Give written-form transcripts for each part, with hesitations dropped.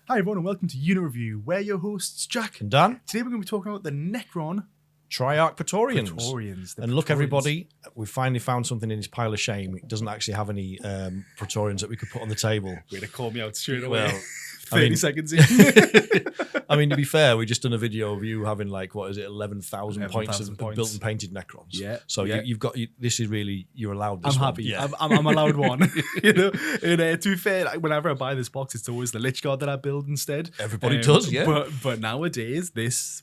Hi everyone and welcome to Unit Review. We're your hosts, Jack And Dan. Today we're going to be talking about the Necron Triarch Praetorians. And look, everybody, we finally found something in his pile of shame. It doesn't actually have any Praetorians that we could put on the table. Way to call me out straight away. Well, 30 seconds in. I mean, to be fair, we just done a video of you having 11,000 points of built and painted Necrons. Yeah. So you've got, this is really, you're allowed this I'm one. happy. Yeah. I'm allowed one. You know, and to be fair, whenever I buy this box, it's always the Lich Guard that I build instead. Everybody does, yeah. But nowadays, this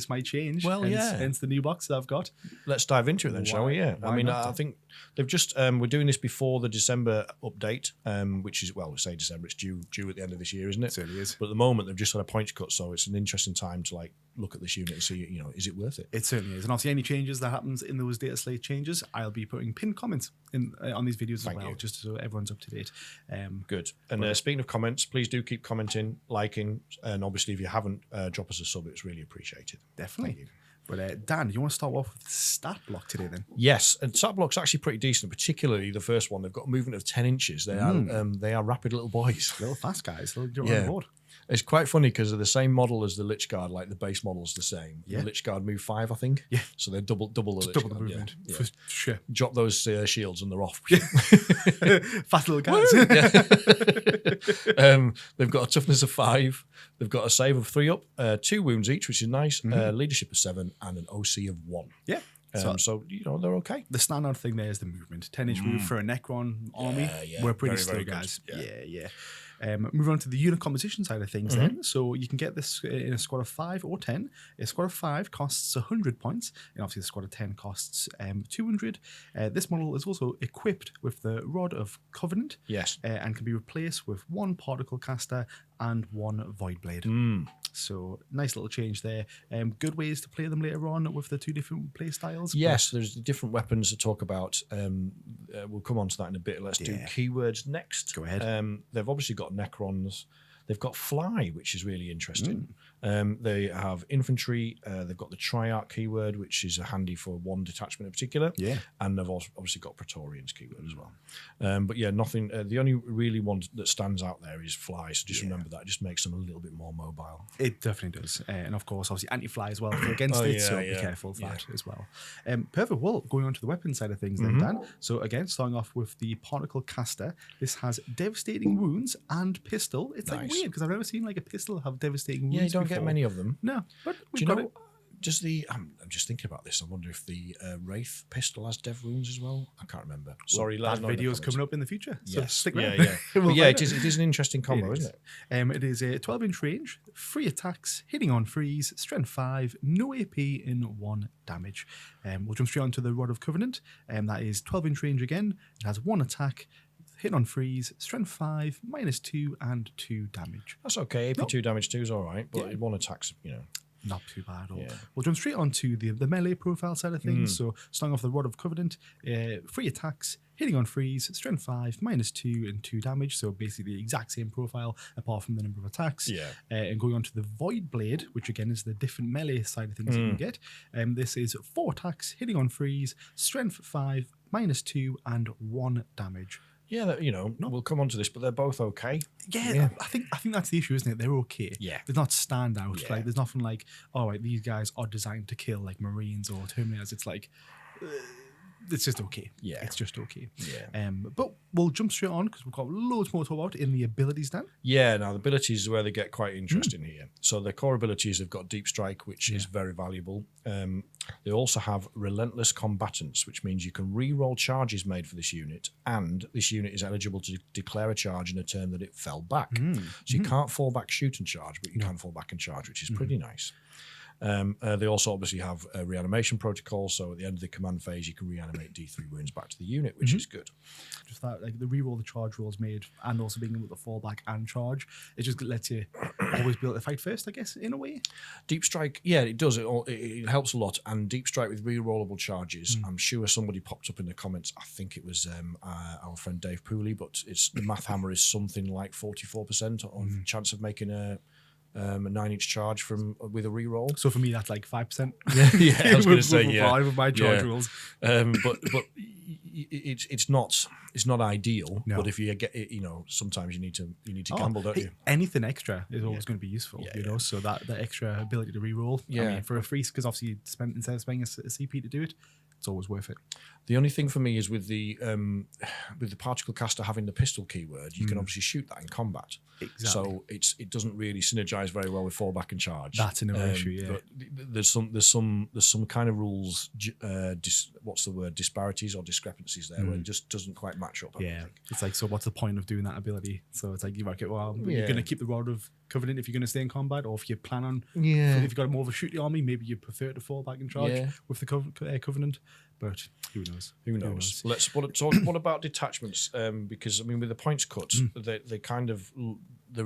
might change. Well, hence the new box that I've got. Let's dive into it then, shall we? Yeah. I mean, I think they've just, we're doing this before the December update, which is, well, we say December, it's due at the end of this year, isn't it? It certainly is. But at the moment, they've just had a points cut, so it's an interesting time to look at this unit and see, is it worth it? It certainly is. And obviously, any changes that happens in those data slate changes, I'll be putting pinned comments on these videos as well, just so everyone's up to date. Good. And speaking of comments, please do keep commenting, liking, and obviously, if you haven't, drop us a sub. It's really appreciated. Definitely. But Dan, do you want to start off with the stat block today then? Yes, and stat block's actually pretty decent, particularly the first one. They've got a movement of 10 inches. They are rapid little boys. Little fast guys. They'll get on board. It's quite funny because they're the same model as the Lich Guard, like the base model's the same. Yeah. The Lich Guard move 5, I think. Yeah. So they're double the Lich double Guard. the movement. Yeah. For sure. Drop those shields and they're off. Fast little guys. They've got a toughness of 5. They've got a save of 3 up, 2 wounds each, which is nice. Leadership of 7 and an OC of 1. Yeah. So they're okay. The standout thing there is the movement. 10-inch move for a Necron army. We're pretty slow, guys. Yeah. Move on to the unit composition side of things then. So you can get this in a squad of 5 or 10. A squad of 5 costs 100 points, and obviously the squad of 10 costs 200. This model is also equipped with the Rod of Covenant. Yes. And can be replaced with 1 Particle Caster and 1 Void Blade. So nice little change there. Good ways to play them later on with the 2 different play styles. Yes, there's different weapons to talk about. We'll come on to that in a bit. Let's do keywords next. Go ahead. They've obviously got Necrons. They've got Fly, which is really interesting. They have infantry. They've got the Triarch keyword, which is handy for 1 detachment in particular. Yeah. And they've also obviously got Praetorians keyword as well. But yeah, nothing. The only really one that stands out there is Fly. So just remember that. It just makes them a little bit more mobile. It definitely does. And of course, obviously anti-fly as well for against it. So be careful of that as well. Perfect. Well, going on to the weapon side of things then, Dan. So again, starting off with the Particle Caster. This has devastating wounds and pistol. It's like weird because I've never seen like a pistol have devastating wounds. Yeah, you don't before. get many of them. No, but do you know? Does the I'm just thinking about this. I wonder if the Wraith pistol has dev wounds as well. I can't remember. Sorry, that video's coming up in the future. So yes, stick around. It is an interesting combo, isn't it? It is a 12-inch range, 3 attacks, hitting on freeze, strength 5, no AP, and 1 damage. We'll jump straight on to the Rod of Covenant. That is 12-inch range again. It has 1 attack. Hit on freeze, strength 5, -2, and 2 damage. That's okay. AP 2 damage 2 is all right, but 1 attack's, not too bad at all. We'll jump straight on to the melee profile side of things. So starting off the Rod of Covenant, 3 attacks, hitting on freeze, strength 5, -2, and 2 damage. So basically the exact same profile apart from the number of attacks. And going on to the Void Blade, which again is the different melee side of things you can get. This is 4 attacks, hitting on freeze, strength 5, -2, and 1 damage. Yeah, we'll come on to this, but they're both okay. Yeah. I think that's the issue, isn't it? They're okay. Yeah. They're not standout. Yeah. Like, there's nothing like, all right, these guys are designed to kill like Marines or Terminators. It's like, it's just okay. Yeah. It's just okay. Yeah. But we'll jump straight on because we've got loads more to talk about in the abilities, Dan. Yeah, now the abilities is where they get quite interesting here. So their core abilities have got Deep Strike, which is very valuable. They also have Relentless Combatants, which means you can re-roll charges made for this unit, and this unit is eligible to declare a charge in a turn that it fell back. So you can't fall back, shoot and charge, but you can fall back and charge, which is pretty nice. They also obviously have a reanimation protocol, so at the end of the command phase, you can reanimate D3 wounds back to the unit, which is good. Just that, like the reroll the charge rolls made, and also being able to fall back and charge, it just lets you always be able to fight first, I guess, in a way. Deep Strike, yeah, it does. It helps a lot, and Deep Strike with rerollable charges. I'm sure somebody popped up in the comments. I think it was our friend Dave Pooley, but the math hammer is something like 44% on chance of making a a 9-inch charge with a reroll. So for me, that's like 5%. Yeah, I was going to say with my charge rules. But it's not ideal. No. But if you get it, sometimes you need to gamble, don't you? Anything extra is always going to be useful, So that extra ability to reroll, I mean, for a free, because obviously you instead of spending a CP to do it, it's always worth it. The only thing for me is with the particle caster having the pistol keyword, you can obviously shoot that in combat. Exactly. So it doesn't really synergize very well with fallback and charge. That's another issue. Yeah. But there's some kind of rules. What's the word? Disparities or discrepancies there where it just doesn't quite match up. It's like, so what's the point of doing that ability? So it's like, you're going to keep the Rod of Covenant if you're going to stay in combat, or if you plan on, if you've got more of a shooty army, maybe you prefer to fall back and charge with the Covenant. But who knows? Who knows? Let's what about detachments? Because I mean, with the points cut, they kind of there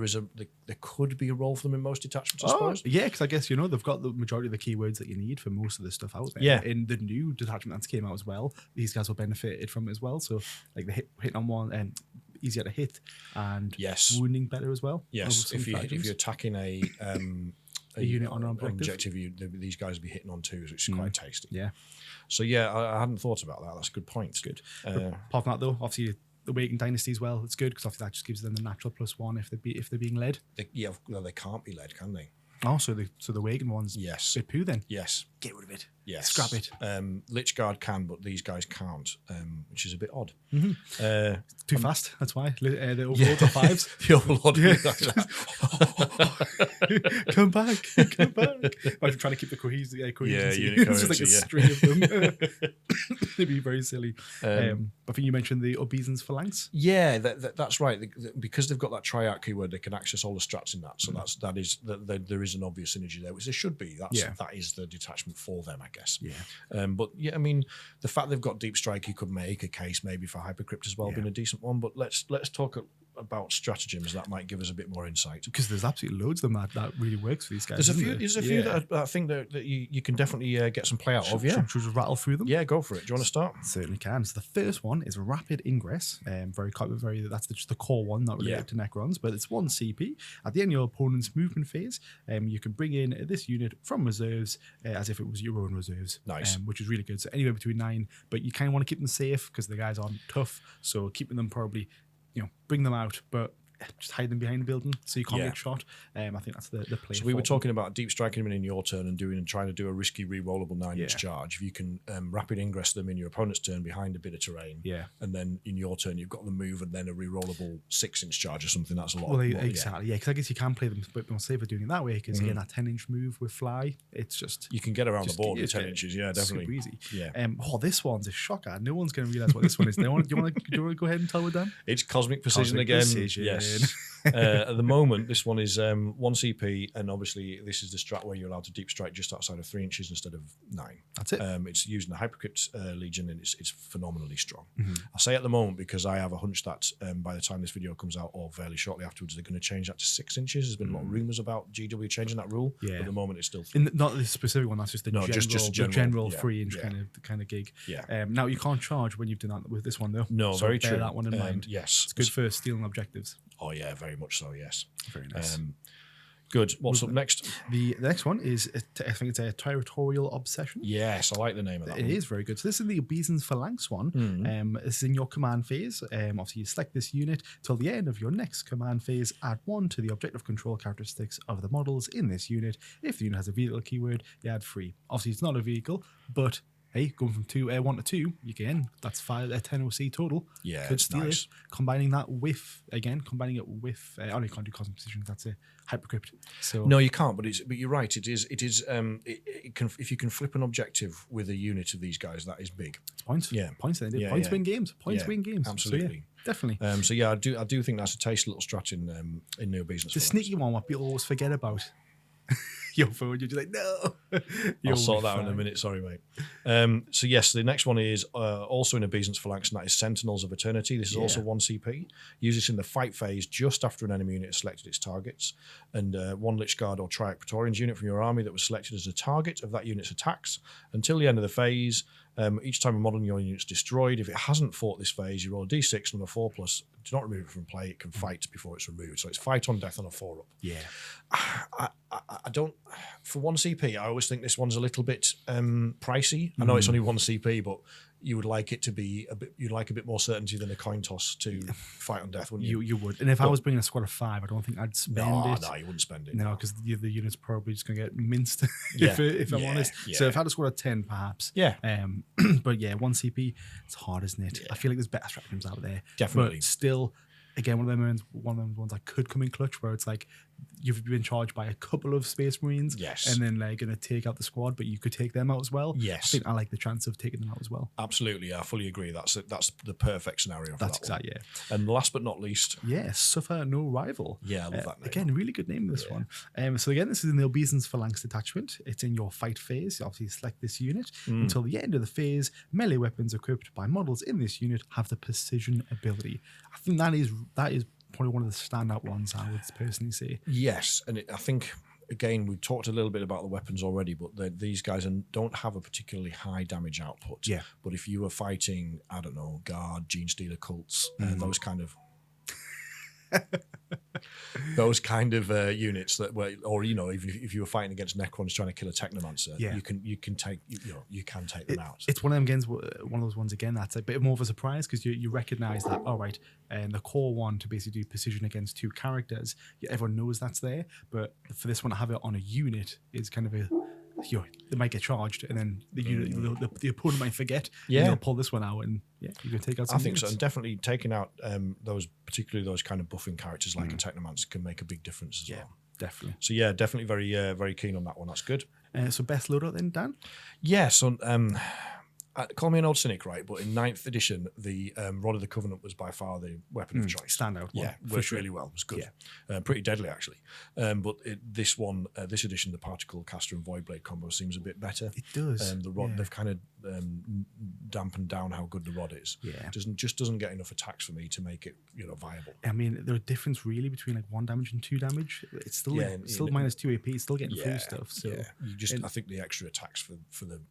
could be a role for them in most detachments, I suppose. Yeah, because I guess they've got the majority of the keywords that you need for most of the stuff out there. Yeah. In the new detachment that's came out as well, these guys will benefited from it as well. So like the hitting on one and easier to hit, and wounding better as well. Yes, if you're attacking a unit on an objective, these guys will be hitting on twos, which is quite tasty. Yeah. So yeah, I hadn't thought about that. That's a good point. It's good. Apart from that, though, obviously the Awakened Dynasty as well. It's good because obviously that just gives them the natural +1 if they're being led. They can't be led, can they? Oh, so the Awakened ones. Yes. Bit poo then. Yes. Get rid of it. Yes. Scrap it. Lichguard can, but these guys can't, which is a bit odd. Too fast. That's why the overlords are 5s. The overlord. Come back. Imagine trying to keep the cohesion. Unit it's just like a string of them. It'd be very silly. I think you mentioned the Obeisance Phalanx. Yeah, that's right. Because they've got that Triarch keyword, they can access all the strats in that. So there is an obvious synergy there, which there should be. That is the detachment for them, I guess. Yeah. But yeah, I mean, the fact they've got Deep Strike, you could make a case maybe for Hypercrypt as well, being a decent one. But let's talk about stratagems. That might give us a bit more insight, because there's absolutely loads of them that really works for these guys. There's a few that I think that you can definitely get some play out of. Yeah, should we rattle through them? Yeah, go for it. Do you want to start? Certainly can. So the first one is Rapid Ingress. That's just the core one, not related to Necrons, but it's 1 CP. At the end of your opponent's movement phase, you can bring in this unit from reserves as if it was your own reserves. Nice. Which is really good. So anywhere between 9, but you kind of want to keep them safe because the guys aren't tough. So keeping them probably, bring them out, but just hide them behind the building so you can't get shot. I think that's the play. So we were talking about deep striking them in your turn and trying to do a risky re-rollable 9-inch charge. If you can rapid ingress them in your opponent's turn behind a bit of terrain, and then in your turn you've got the move and then a re-rollable 6-inch charge or something, that's a lot. Exactly, because I guess you can play them a bit more safer doing it that way, because again, that 10-inch move with fly, it's just... You can get around the board with 10 inches, definitely. Super easy. Yeah. This one's a shocker. No one's going to realise what this one is. Do you want to go ahead and tell we're done? It's Cosmic Precision again. Yes. At the moment, this one is 1 CP, and obviously this is the strat where you're allowed to deep strike just outside of 3 inches instead of 9. That's it. It's using the Hypercrypt Legion, and it's phenomenally strong. I say at the moment because I have a hunch that by the time this video comes out, or fairly shortly afterwards, they're going to change that to 6 inches. There's been a lot of rumours about GW changing that rule. But at the moment, it's still 3. Not the specific one. That's just the general 3-inch kind of gig. Yeah. Now you can't charge when you've done that with this one though. No, so very bear true. That one in mind. Yes, it's good for stealing objectives. Oh yeah, very much so. Yes, very nice. Good. What's up next? The next one is, I think it's a Territorial Obsession. Yes, I like the name of that one. It is very good. So this is the Obeisance Phalanx one. This is in your command phase. Obviously, you select this unit till the end of your next command phase. Add 1 to the objective control characteristics of the models in this unit. If the unit has a vehicle keyword, you add 3. Obviously, it's not a vehicle, but... Hey, going from 1 to 2, you can. That's 10 OC total. Yeah, could it's steal nice. it. Combining it with. You can't do Cosmic Precision. That's a Hypercrypt. So no, you can't. But you're right. It is. It can, if you can flip an objective with a unit of these guys, that is big. It's points. Yeah, points. Points win games. Points win games. Absolutely, definitely. So yeah, I do think that's a tasty little strat in the Obeisance. The sneaky one, what people always forget about. Your phone, you're just like, no. I'll sort that out in a minute. Sorry, mate. So yes, the next one is also in Obeisance Phalanx, and that is Sentinels of Eternity. This is also 1 CP. Use this in the fight phase just after an enemy unit has selected its targets, and 1 Lichguard or Triarch Praetorians unit from your army that was selected as a target of that unit's attacks until the end of the phase. Each time a model in your unit is destroyed, if it hasn't fought this phase, you roll a d6 and a 4+. Do not remove it from play. It can fight before it's removed. So it's fight on death on a 4-up. Yeah. I don't. For 1 CP, I always think this one's a little bit pricey. I know it's only 1 CP, but you would like it to be a bit. You'd like a bit more certainty than a coin toss to fight on death, wouldn't you? You would. And if I was bringing a squad of 5, I don't think I'd spend it. No, you wouldn't spend it. No, because the unit's probably just going to get minced, Yeah. if I'm Yeah. honest. Yeah. So if I had a squad of 10, perhaps. Yeah. But yeah, 1 CP, it's hard, isn't it? Yeah. I feel like there's better stratagems out there. Definitely. But still, again, one of them ones that could come in clutch, where it's like you've been charged by a couple of Space Marines, Yes. and then they're going to take out the squad, but you could take them out as well. Yes. I think I like the chance of taking them out as well. Absolutely, I fully agree. That's the perfect scenario for That's that one. exactly, yeah. And last but not least, Yeah, Suffer No Rival. Yeah, I love that name. Again, really good name, this one. So again, this is in the Obeisance Phalanx detachment. It's in your fight phase. You obviously select this unit. Until the end of the phase, melee weapons equipped by models in this unit have the precision ability. I think that is probably one of the standout ones, I would personally say. yes, and I think again we've talked a little bit about the weapons already, but these guys don't have a particularly high damage output. Yeah. But if you were fighting, I don't know, Guard, Gene Stealer cults, those kind of units that were, or even if you were fighting against Necrons trying to kill a Technomancer, you can take them out. It's one of them games, one of those ones again that's a bit more of a surprise, because you recognize that, all right, and the core one to basically do precision against 2 characters, everyone knows that's there, but for this one to have it on a unit is kind of a, they might get charged, and then the opponent might forget. Yeah, and they'll pull this one out, and you can take out some I think units. so, and definitely taking out particularly those kind of buffing characters like a Technomancer can make a big difference as well. Definitely. So yeah, definitely very keen on that one. That's good. So best loadout then, Dan? Yeah, so call me an old cynic, right? But in 9th edition, the Rod of the Covenant was by far the weapon of choice. Standout. Yeah, worked really well. It was good. Pretty deadly, actually. But this edition, the Particle Caster and Voidblade combo seems a bit better. It does. The Rod, they've kind of dampened down how good the Rod is. Yeah. Doesn't get enough attacks for me to make it viable. I mean, there's a difference really between like 1 damage and 2 damage. It's still minus 2 AP. It's still getting through stuff. So I think the extra attacks for the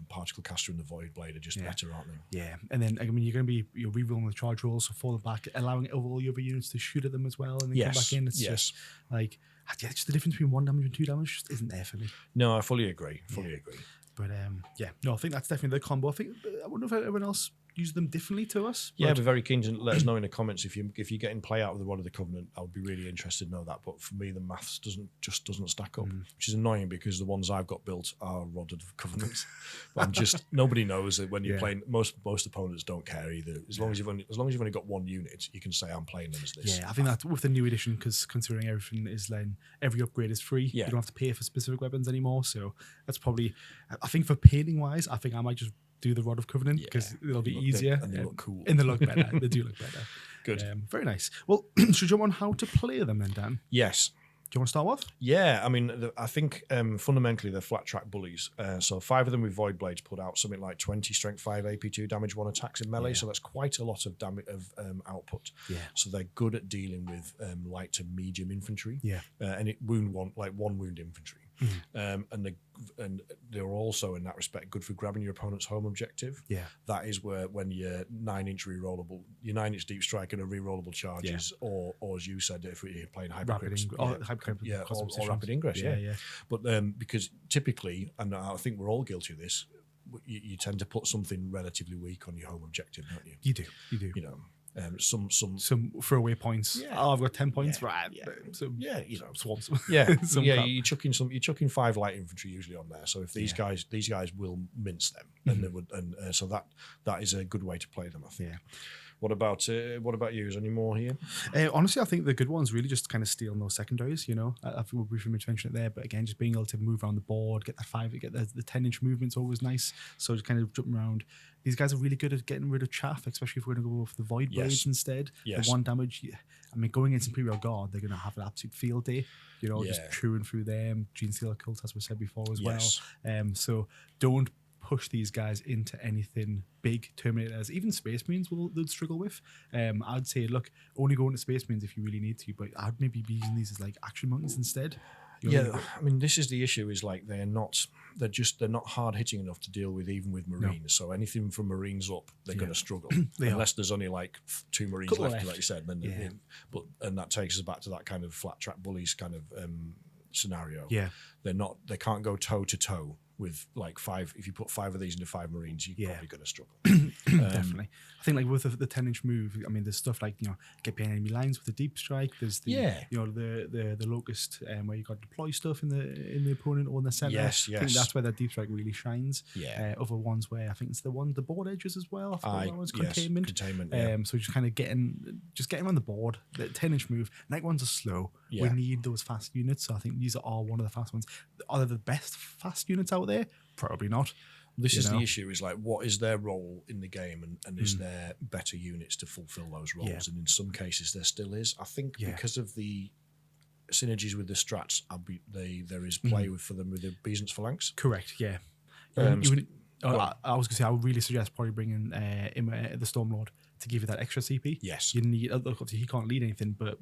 Particle Caster and the Voidblade are just better, aren't they? Yeah, and then you're going to be rerolling the charge rolls, so falling back, allowing all your other units to shoot at them as well, and then come back in. It's just like just the difference between 1 damage and 2 damage just isn't there for me. No, I fully agree. But I think that's definitely the combo. I wonder if everyone else uses them differently to us. Yeah, be very keen to let us know in the comments if you're getting play out of the Rod of the Covenant. I would be really interested to know that. But for me, the maths doesn't stack up, which is annoying because the ones I've got built are Rod of the Covenant. But nobody knows that when you're playing. Most opponents don't care either. As long as you've only got 1 unit, you can say I'm playing them as this. Yeah, I think that with the new edition, because considering everything is then every upgrade is free, you don't have to pay for specific weapons anymore. So that's probably, I think for painting wise, I think I might just do the Rod of Covenant because it'll be easier and they look cool. And they look better. They do look better. Good. Very nice. Well, should you jump on how to play them then, Dan? Yes. Do you want to start off? Yeah, I mean, I think fundamentally they're flat track bullies. So 5 of them with Void Blades put out something like 20 strength 5 AP2 damage 1 attacks in melee. So that's quite a lot of damage output. Yeah. So they're good at dealing with light to medium infantry. Yeah. And it wound 1 wound infantry. And they're also in that respect good for grabbing your opponent's home objective. Yeah. That is when your 9-inch rerollable, your 9-inch deep strike and a rerollable charges, or as you said, if you're playing rapid ingress. Yeah. But because typically, and I think we're all guilty of this, you tend to put something relatively weak on your home objective, don't you? You do. Some throwaway points. Yeah. Oh, I've got 10 points. Right. Swamps. Yeah. You're chucking 5 light infantry usually on there. So if these guys will mince them, and so that is a good way to play them, I think. Yeah. What about you? Is there any more here? Honestly, I think the good ones really just kind of stealing those secondaries. I think we'll briefly mention it there, but again, just being able to move around the board, get that 5, get the 10-inch movement's always nice. So just kind of jumping around. These guys are really good at getting rid of chaff, especially if we're going to go for the Void Blades instead. Yes. The 1 damage. I mean, going against Imperial Guard, they're going to have an absolute field day. Just chewing through them. Gene Stealer Cult, as we said before, as well. So don't push these guys into anything big. Terminators, even Space Marines they'd struggle with. I'd say, look, only go into Space Marines if you really need to, but I'd maybe be using these as like action monkeys instead. I mean, this is the issue. Is like they're not hard hitting enough to deal with, even with Marines. No. So anything from Marines up, they're going to struggle unless there's only like 2 Marines left, like you said. Then, and that takes us back to that kind of flat track bullies kind of scenario. Yeah, they can't go toe to toe with like 5. If you put 5 of these into 5 Marines, you're probably going to struggle. Definitely. I think like with the 10-inch move, I mean, there's stuff like get behind enemy lines with the deep strike. There's the the locust where you got to deploy stuff in the opponent or in the center. Yes. I think that's where that deep strike really shines. Yeah. Other ones where I think it's the board edges as well. I forgot that one's containment. Containment. Yeah. So just kind of getting on the board. The 10-inch move. Night ones are slow. Yeah. We need those fast units. So I think these are all one of the fast ones. Are they the best fast units out there? Probably not. This is the issue, is like, what is their role in the game, and is there better units to fulfill those roles? Yeah. And in some cases there still is. I think because of the synergies with the strats, there is play for them with the Byzant's Phalanx. Correct, yeah. I was going to say, I would really suggest probably bringing the Stormlord to give you that extra CP. Yes. You need, obviously he can't lead anything, but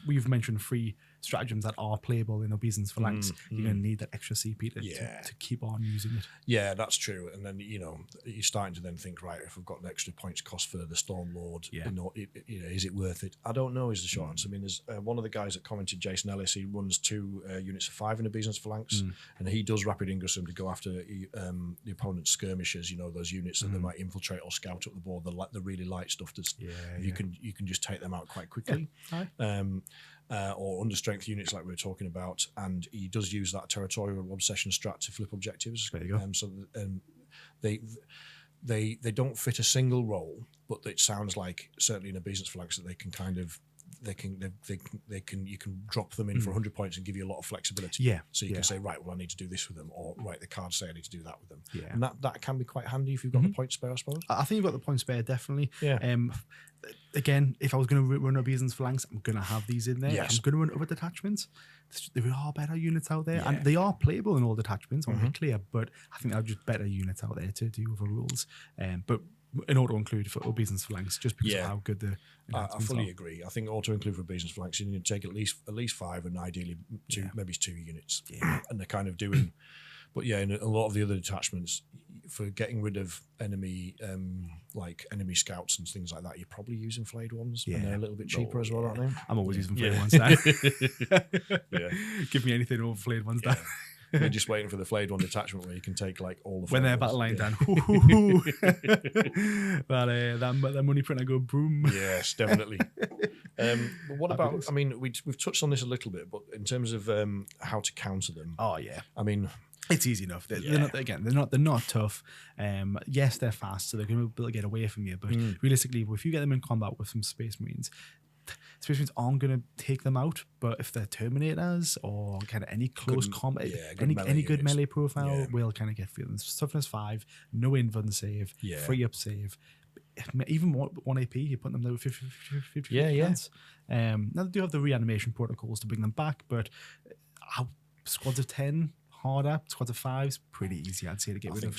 we've mentioned 3 stratagems that are playable in Byzant's Phalanx. You're going to need that extra CP to keep on using it. Yeah, that's true. And then you're starting to then think, right, if I've got an extra points cost for the Stormlord, is it worth it? I don't know. Is the short answer. I mean, there's one of the guys that commented, Jason Ellis. He runs 2 units of 5 in a Byzant's Phalanx, and he does rapid Ingersom to go after the opponent's skirmishers. Those units that they might infiltrate or scout up the board. The really light stuff. You can just take them out quite quickly. Yeah. Or understrength units like we were talking about, and he does use that territorial obsession strat to flip objectives. There you go. So they don't fit a single role, but it sounds like certainly in a Byzant's Phalanx that they can kind of you can drop them in for 100 points and give you a lot of flexibility. Yeah. So you can say, right, well, I need to do this with them, or right, the cards say I need to do that with them. Yeah. And that can be quite handy if you've got the point spare, I suppose. I think you've got the point spare, definitely. Yeah. Again, if I was going to run a Byzant's Phalanx, I'm going to have these in there. Yes. I'm going to run other detachments. There are better units out there, and they are playable in all detachments, I want to be clear, but I think there are just better units out there to do other rules. But an auto-include for Byzant's Phalanx, just because of how good the I fully agree. I think auto-include for Byzant's Phalanx, you need to take at least 5 and ideally 2, maybe 2 units. Yeah. And they're kind of doing... But yeah, in a lot of the other detachments, for getting rid of enemy enemy scouts and things like that, you're probably using flayed ones, and they're a little bit cheaper as well, aren't they? I'm always using flayed ones now. Give me anything over flayed ones down. They're just waiting for the flayed one detachment where you can take like all the when they're battle line down. that money print, I go boom. Yes, definitely. But what about? I mean, we've touched on this a little bit, but in terms of how to counter them. Oh yeah. I mean, it's easy enough. They're not tough. Yes, they're fast, so they're going to be able to get away from you. But realistically, if you get them in combat with some Space Marines aren't going to take them out. But if they're Terminators or kind of any close combat, any good melee profile will kind of get through them. Toughness 5, no invuln save, free up save. Even 1 AP, you put them there with 50 chance. Now they do have the reanimation protocols to bring them back, but squads of 10 harder, squads of 5s pretty easy, I'd say, to get rid of.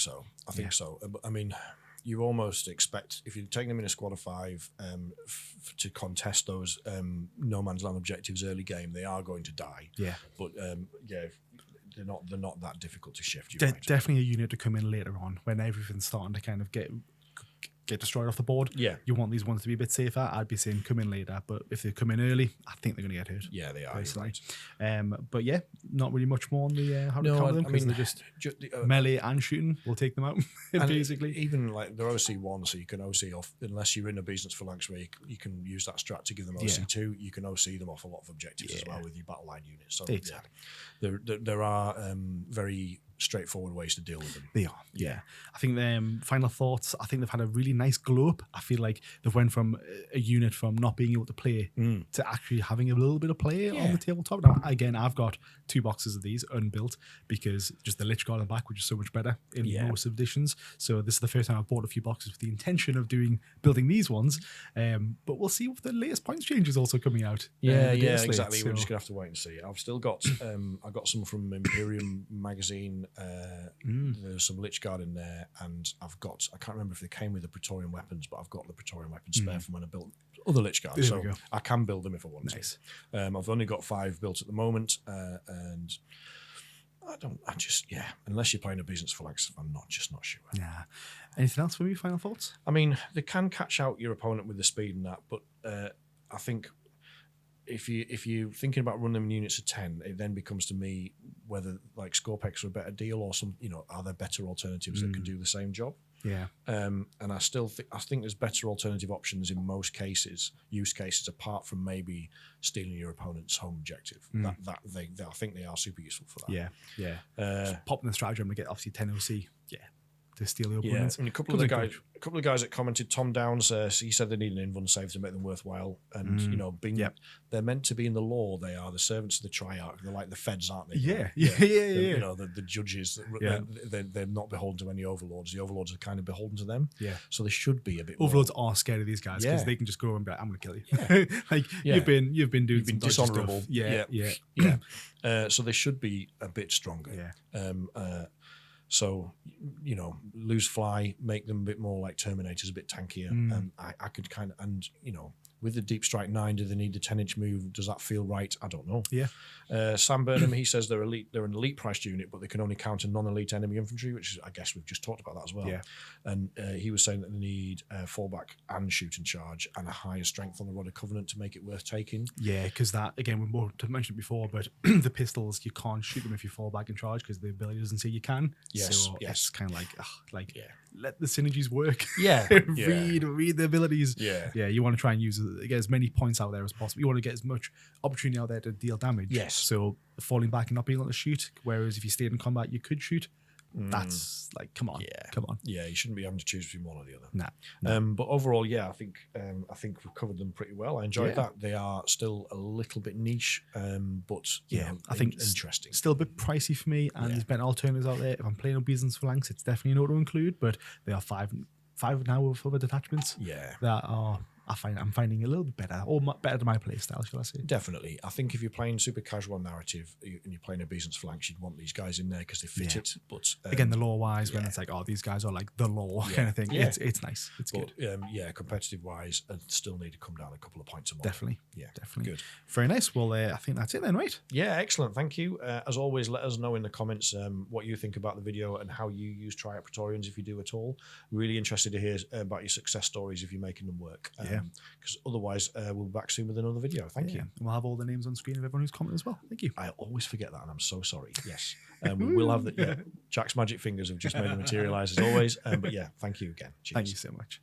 I think so. I mean, you almost expect, if you're taking them in a squad of 5 to contest those no man's land objectives early game, they are going to die. Yeah. But they're not that difficult to shift. Definitely a unit to come in later on when everything's starting to kind of get destroyed off the board. Yeah. You want these ones to be a bit safer. I'd be saying come in later, but if they come in early, I think they're going to get hurt. Yeah, they are. Personally. Right. But yeah, not really much more on the how to counter them, because they're just melee and shooting will take them out, basically. Even like they're OC1, so you can OC off, unless you're in a Byzant's Phalanx where you can use that strat to give them OC2, you can OC them off a lot of objectives as well with your battle line units. So there are very straightforward ways to deal with them. They are, yeah. I think final thoughts, I think they've had a really nice glow up. I feel like they've went from a unit from not being able to play to actually having a little bit of play on the tabletop. Now, again, I've got 2 boxes of these unbuilt because just the Lich Guard on the back, which is so much better in most editions. So this is the first time I've bought a few boxes with the intention of building these ones. But we'll see if the latest points changes also coming out. Exactly. So we're just gonna have to wait and see. I've still got I got some from Imperium magazine. There's some Lich Guard in there, and I can't remember if they came with the Praetorian weapons, but I've got the Praetorian weapons spare from when I built other Lich Guards. There we So go. I can build them if I want Nice. to. I've only got 5 built at the moment, and unless you're playing a Byzantine Phalanx, I'm not sure. Yeah. Anything else for me? Final thoughts? I mean, they can catch out your opponent with the speed and that, but I think if you're thinking about running them in units of 10, it then becomes to me whether like Scorpex are a better deal or some, are there better alternatives that can do the same job? Yeah. And I still think there's better alternative options in most use cases, apart from maybe stealing your opponent's home objective. I think they are super useful for that. Yeah. Just pop in the stratagem to get obviously 10 OC. Yeah. To steal your Yeah, opponents. and a couple of the guys that commented, Tom Downs, he said they need an invuln save to make them worthwhile. And they're meant to be in the law. They are the servants of the Triarch. They're like the feds, aren't they? Yeah. The judges. They're not beholden to any overlords. The overlords are kind of beholden to them. Yeah. So they should be a bit. Overlords are scared of these guys because they can just go and be like, "I'm going to kill you." You've been doing some dishonorable. Stuff. Yeah. So they should be a bit stronger. Yeah. So, lose fly, make them a bit more like Terminators, a bit tankier. I could kind of, with the Deep Strike 9, do they need the 10-inch move? Does that feel right? I don't know. Yeah. Sam Burnham, he says they're elite. They're an elite priced unit, but they can only counter non-elite enemy infantry, which is, I guess we've just talked about that as well. Yeah. And he was saying that they need fallback and shoot and charge and a higher strength on the Rod of Covenant to make it worth taking. Yeah, because that, again, we more to mention it before, but the pistols, you can't shoot them if you fall back and charge because the ability doesn't say you can. Yes. So it's kind of like, let the synergies work. Yeah. read the abilities. Yeah. You want to try and get as many points out there as possible. You want to get as much opportunity out there to deal damage. Yes. So falling back and not being able to shoot, whereas if you stayed in combat, you could shoot. That's like, come on. Yeah, you shouldn't be having to choose between one or the other. Nah. But overall, I think we've covered them pretty well. I enjoyed that. They are still a little bit niche, but I think interesting. Still a bit pricey for me, and there's better alternatives out there. If I'm playing Obedience Phalanx, it's definitely an auto include, but they are five now with other detachments. Yeah, that are. I'm finding a little bit better, or better to my play style, shall I say? Definitely. I think if you're playing super casual narrative and you're playing Obedience Phalanx, you'd want these guys in there because they fit it. But again, the lore wise, when it's like, these guys are like the law kind of thing, it's nice. It's good. Competitive wise, I still need to come down a couple of points a more. Definitely. Good. Very nice. Well, I think that's it then, right? Yeah, excellent. Thank you. As always, let us know in the comments what you think about the video and how you use Triarch Praetorians, if you do at all. Really interested to hear about your success stories if you're making them work. Because otherwise, we'll be back soon with another video. Thank you. And we'll have all the names on screen of everyone who's commented as well. Thank you. I always forget that, and I'm so sorry. Yes. We will have Jack's magic fingers have just made it materialise as always. But thank you again. Cheers. Thank you so much.